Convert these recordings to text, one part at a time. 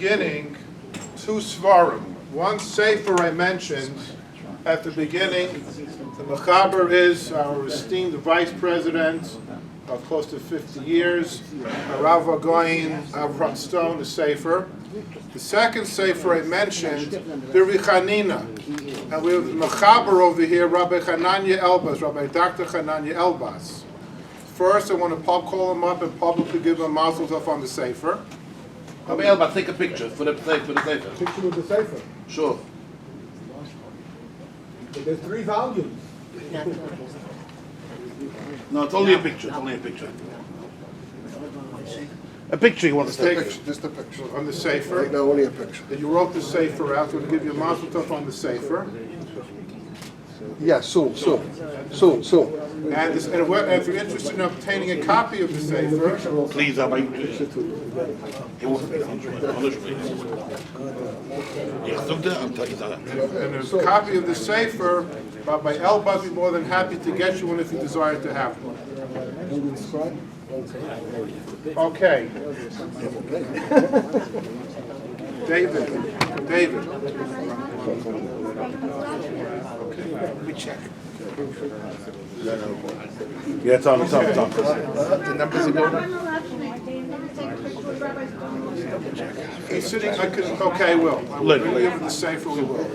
Beginning, two svarim. One sefer I mentioned at the beginning. The mechaber is our esteemed vice president of close to 50 years, Rav Avraham Stone, the sefer. The second sefer I mentioned, Biri Chanina. And we have the mechaber over here, Rabbi Chananya Elbaz, Rabbi Dr. Chananya Elbaz. First, I want to call him up and publicly give him mazel tov on the sefer. Rabbi Elbaz, take a picture for the sefer. Picture with the sefer. Sure. There's 3 volumes. No, it's only a picture. It's only a picture. A picture you want to take? Just a picture. On the sefer. No, only a picture. You wrote the sefer out. We'll give you a mazel tov on the sefer. Yeah, soon. And if you're interested in obtaining a copy of the sefer, Please, Rabbi. and there's a copy of the sefer, Rabbi Elbaz will be more than happy to get you one if you desire to have one. Okay. David. Let me check. Yeah, it's on. The numbers are going. He's sitting, okay, will. I will bring you the sefer, we will.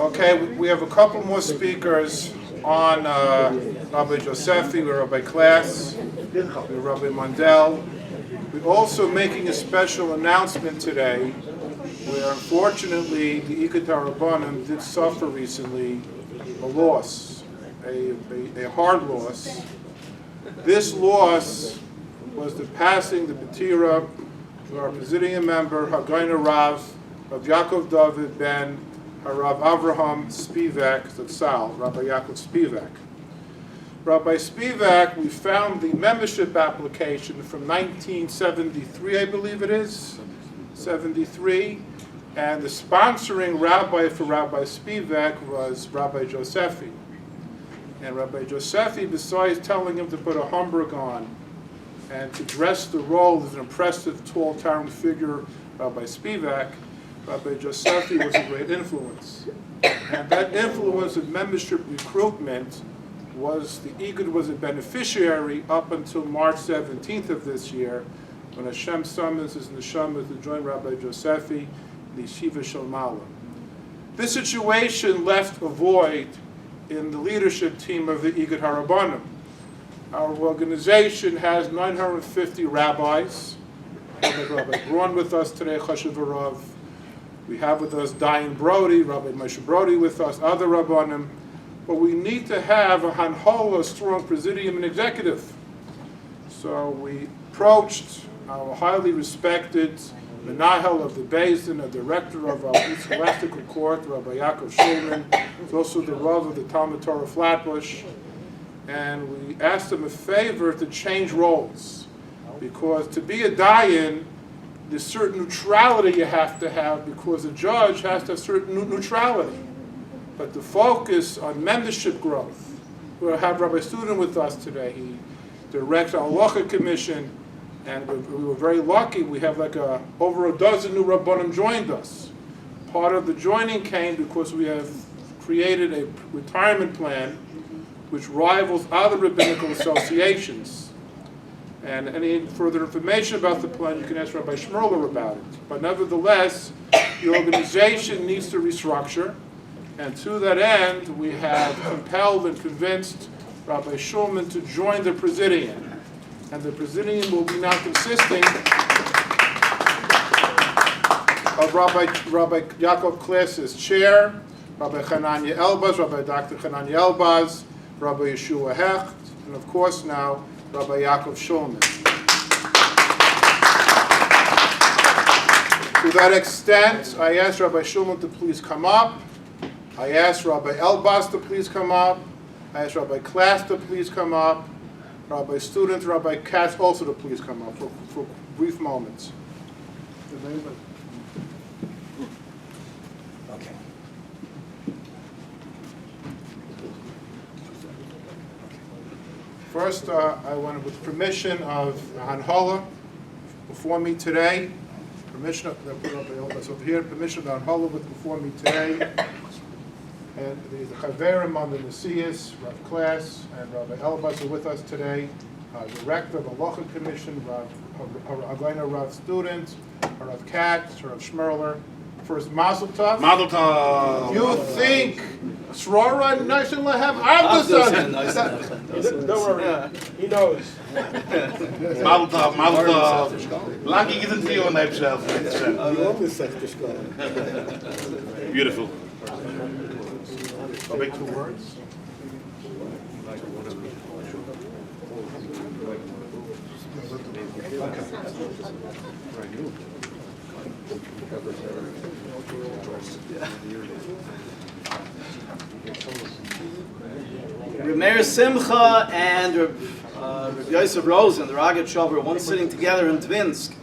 Okay, we have a couple more speakers on Rabbi Josephy, with Rabbi Klass, with Rabbi Mondel. We're also making a special announcement today where unfortunately the Igud HaRabbonim did suffer recently a loss, a hard loss. This loss was the passing, the B'tira, of our Presidium member, Hagaina Rav Yaakov David ben Rav Avraham Spivak Zatzal, Rabbi Yaakov Spivak. Rabbi Spivak, we found the membership application from 1973, I believe it is, 73, and the sponsoring rabbi for Rabbi Spivak was Rabbi Josephy. And Rabbi Josephy, besides telling him to put a Hamburg on and to dress the role as an impressive, tall, towering figure, Rabbi Spivak, Rabbi Josephy was a great influence. And that influence of membership recruitment was, the Igud was a beneficiary up until March 17th of this year, when Hashem summons his neshama to join Rabbi Josephy in the Yeshiva Shalmala. This situation left a void in the leadership team of the Igud HaRabbonim. Our organization has 950 rabbis. We have Rabbi Braun with us today, Chashuv Rav. We have with us Diane Brody, Rabbi Moshe Brody with us, other Rabbonim. But we need to have a hanhola, strong presidium and executive. So we approached our highly respected Menahel of the Basin, a director of our Ecclesiastical Court, Rabbi Yaakov Shulman. He's also the Rav of the Talmud Torah Flatbush. And we asked him a favor to change roles. Because to be a dayan, there's certain neutrality you have to have, because a judge has to have certain neutrality. But to focus on membership growth, we'll have Rabbi Seudah with us today. He directs our Halacha Commission, and we were very lucky. We have over a dozen new Rabbonim joined us. Part of the joining came because we have created a retirement plan which rivals other rabbinical associations. And any further information about the plan, you can ask Rabbi Shmurler about it. But nevertheless, the organization needs to restructure. And to that end, we have compelled and convinced Rabbi Shulman to join the Presidium. And the Presidium will be now consisting of Rabbi Yaakov Klass as chair, Rabbi Chananya Elbaz, Rabbi Dr. Chananya Elbaz, Rabbi Yeshua Hecht, and of course now, Rabbi Yaakov Shulman. To that extent, I asked Rabbi Shulman to please come up. I asked Rabbi Elbaz to please come up. I asked Rabbi Klass to please come up. Rabbi Student, Rabbi Katz also to please come up for brief moments. Okay. First, I want to, with permission of Hanhala before me today, permission of over here, permission of Hanhala before me today, and the Chaverim on the Nesias, Rav Klass, and Rabbi Elbaz are with us today. Director of the Halacha Commission, Rav Student, Rav Katz, Rav Schmerler. First, Mazel Tov. Mazel Tov. You think Srora nice and have Avdus? Don't worry, he knows. Mazel Tov, Mazel Tov. Lang isn't the on himself. Beautiful. I'll make 2 words. Meir Simcha and Rabbi Yosef Rosen, the Ragged Shav, were once sitting together in Dvinsk,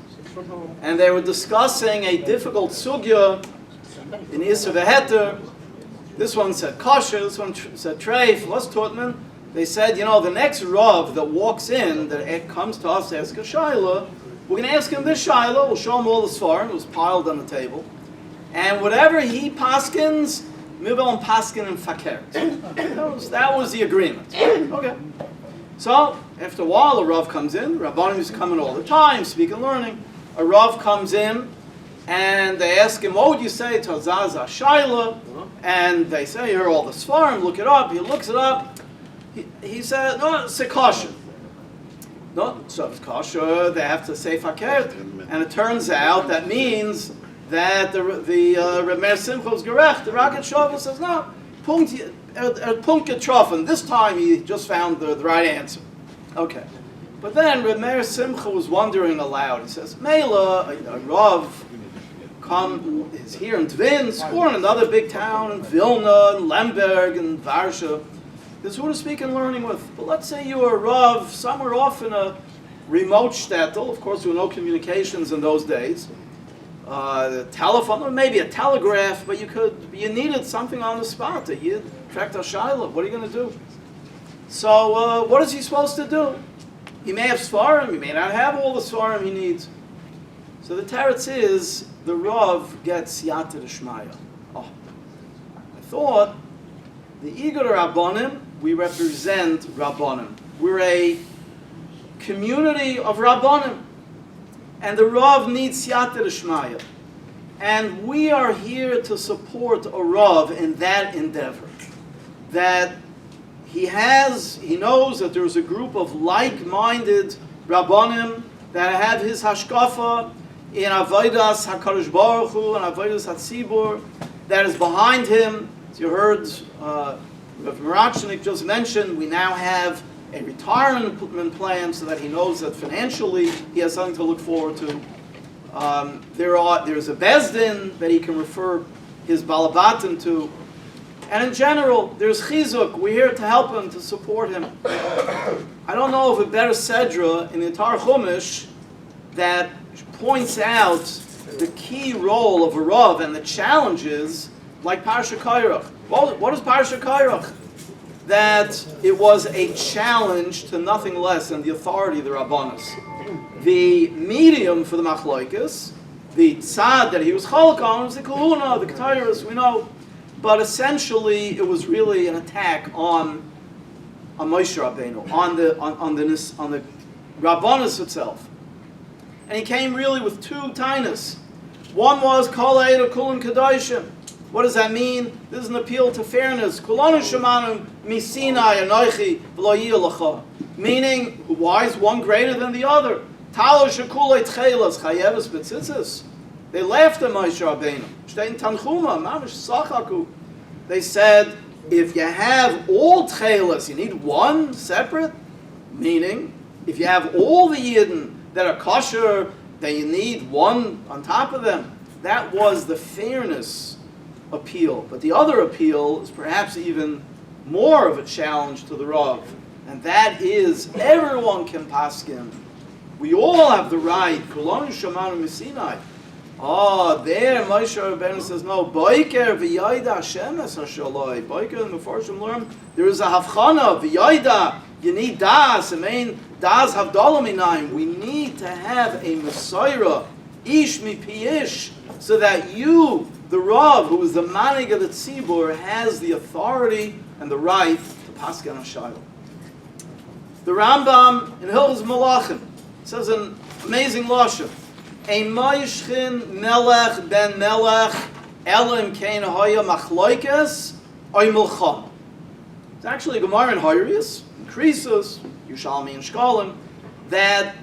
and they were discussing a difficult sugya in Isser V'Heter. This one said kosher, this one said treif. Los Tutman, they said, you know, the next Rav that walks in, that comes to us to ask a shayla, we're going to ask him this shayla, we'll show him all the svarim, it was piled on the table, and whatever he paskins, Mibel and Paskin and Fakir. That was the agreement. Okay. So, after a while, a Rav comes in. RABBOnim is coming all the time, speaking, learning. A Rav comes in, and they ask him, what would you say to Zaza Shaila? And they say, here are all the Svarim, look it up. He looks it up. He said, no, it's a kosher. No, so it's kosher, they have to say Fakir. And it turns out that means that the Meir Simcha was gerecht. The Ragged Shav says, no, punkt getroffen. This time he just found the right answer. Okay. But then Meir Simcha was wondering aloud. He says, Mela, a Rav is here in Dvinsk, or in another big town, in Vilna, in Lemberg, in Varsha. This is who to speak and learning with. But let's say you were a Rav somewhere off in a remote shtetl. Of course, there were no communications in those days. The telephone, or maybe a telegraph, but you needed something on the spot that you tracked a shayla. What are you going to do? So what is he supposed to do? He may have svarim, he may not have all the svarim he needs. So the teretz is, the Rav gets yata d'shmaya. Oh, I thought, the Igud RABBONIM, we represent RABBONIM. We're a community of RABBONIM. And the Rav needs siyata d'shmaya. And we are here to support a Rav in that endeavor. That he knows that there's a group of like-minded Rabbonim that have his hashkafa in Avodas HaKadosh Baruch Hu and Avodas HaTzibur that is behind him. As you heard Rav Mirachnik just mentioned, we now have a retirement plan so that he knows that financially he has something to look forward to. There's a bezdin that he can refer his balabatim to. And in general, there's chizuk. We're here to help him, to support him. I don't know of a better sedra in the entire Chumash that points out the key role of a Rav and the challenges like Parsha Kairach. What is Parsha Kairach? That it was a challenge to nothing less than the authority of the Rabbanos. The medium for the Machlokes, the tzad that he was chalak on, was the Kahuna, the Ketairos, we know. But essentially, it was really an attack on Moshe Rabbeinu, on the Rabbanos itself. And he came really with 2 tainas. One was Kol Eida Kulin Kedoshim. What does that mean? This is an appeal to fairness. Kulanu Shemanum Misinai Anoichi V'lo Yiyeh. Meaning, why is one greater than the other? Talo Shekulei Tchelas Chayeves Betzitzis. They laughed at Moshe Rabbeinu. Shtein Tanchuma Mamish Sachaku. They said, if you have all Tchelas, you need one separate. Meaning, if you have all the Yidden that are kosher, then you need one on top of them. That was the fairness appeal. But the other appeal is perhaps even more of a challenge to the Rav. And that is, everyone can paskin. We all have the right. Kulanu Shemanu Misinai. There Moshe Rabbeinu says, no, Boiker v'yayda Hashem es hashaloi. Boiker in the Farshim learn, there is a havchana, v'yayda, You need das. I mean, das havdalah minayin. We need to have a Messiah, ish mi pi ish, so that you, the Rav, who is the manig of the tzibur, has the authority and the right to paskin hashayla. The Rambam in Hilchos Malachim says an amazing lashon. A moishchin melech ben melech elim kein haya machloikes oy milcham. It's actually a Gemara in Hayrius, in Krisus, Yerushalmi and Shkolim, that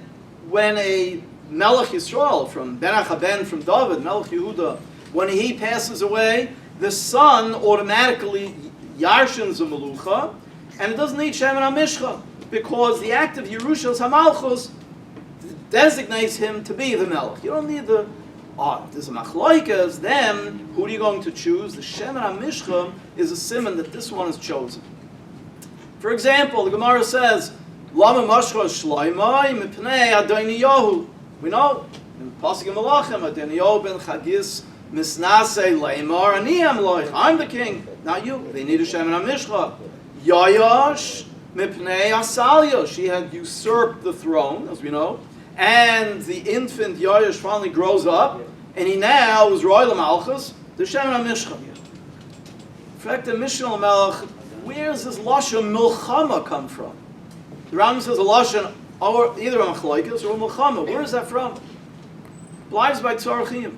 when a Melech Yisrael from Ben Achaben, from David, Melech Yehuda, when he passes away, the son automatically yarshins a melucha, and it doesn't need Shemen HaMishcha, because the act of Yerushas HaMalchus designates him to be the Melech. You don't need the, there's a Machloikas, then who are you going to choose? The Shemen HaMishcha is a simon that this one is chosen. For example, the Gemara says, Lama Mashcha Shloimai Mipnei Adoniyahu. We know in Pasuk Malachim, Adoniyahu ben Chagis Misnasei Leimar Aniyam Loich. I'm the king, not you. They need a Shemen HaMishcha. Yayash Mipnei Asalya. She had usurped the throne, as we know, and the infant Yayash finally grows up, and he now is Royal Malchus. The Shemen HaMishcha. In fact, the Mishnah Melech. Where does this lashon milchama come from? The Rambam says a lashon or either a machloikas or a milchama. Where is that from? Lives by tzarachim.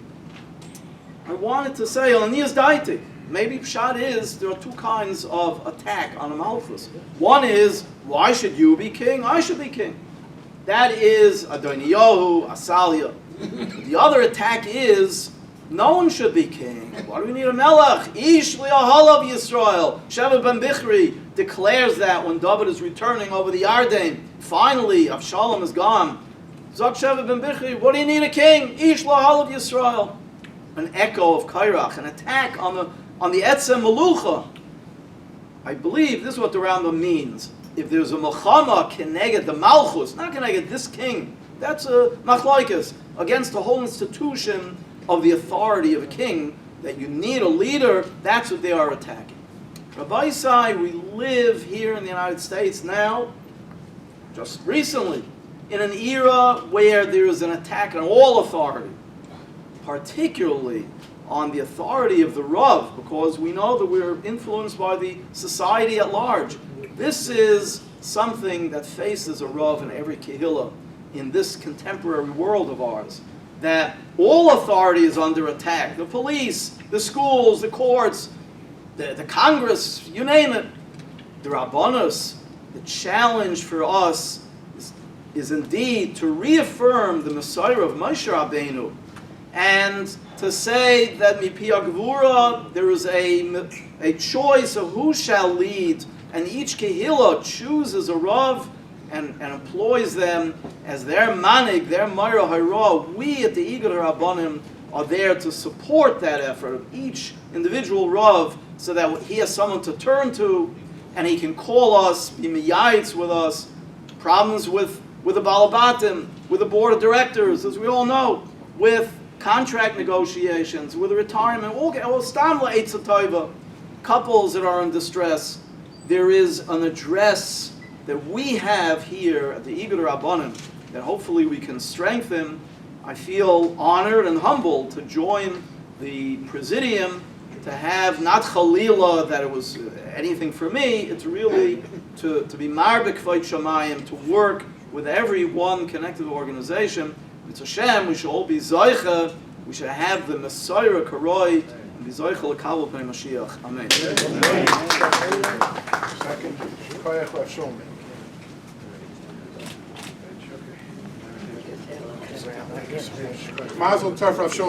I wanted to say alanias daiti. Maybe pshat is there are two kinds of attack on a malchus. One is why should you be king? I should be king. That is Adoniyahu Asalia. The other attack is no one should be king. Why do we need a melech? Ish li'ahalav Yisrael. Sheva ben Bichri declares that when David is returning over the Yarden. Finally, Avshalom is gone. Zok Sheva ben Bichri, what do you need a king? Ish li'ahalav Yisrael. An echo of Kairach, an attack on the Etzem Melucha. I believe this is what the Rambam means. If there's a Melchama keneged the Malchus, not keneged this king, that's a machlaikas against the whole institution of the authority of a king, that you need a leader, that's what they are attacking. Rabbi Isai, we live here in the United States now, just recently, in an era where there is an attack on all authority, particularly on the authority of the Rav, because we know that we're influenced by the society at large. This is something that faces a Rav in every kehillah in this contemporary world of ours, that all authority is under attack. The police, the schools, the courts, the Congress, you name it. The Rabbanos, the challenge for us is indeed to reaffirm the Messiah of Moshe Rabbeinu, and to say that mipi agvura there is a choice of who shall lead, and each kehillah chooses a Rav and employs them as their manig, their Meira Hayra. We at the Igud HaRabbonim are there to support that effort of each individual Rav, so that he has someone to turn to, and he can call us, be miyayitz with us, problems with the Balabatim, with the board of directors, as we all know, with contract negotiations, with retirement, couples that are in distress. There is an address that we have here at the Igud HaRabbonim that hopefully we can strengthen. I feel honored and humbled to join the Presidium, to have not chalila that it was anything for me, it's really to be marbek vayt shamayim, to work with everyone connected to the organization. It's Hashem, we should all be zoicha, we should have the Messiah Karoi, and be zoicha l'kabel pnei Mashiach. Amen. Second, Koyach Rav Shulman. Mazel tov, Rav Shulman.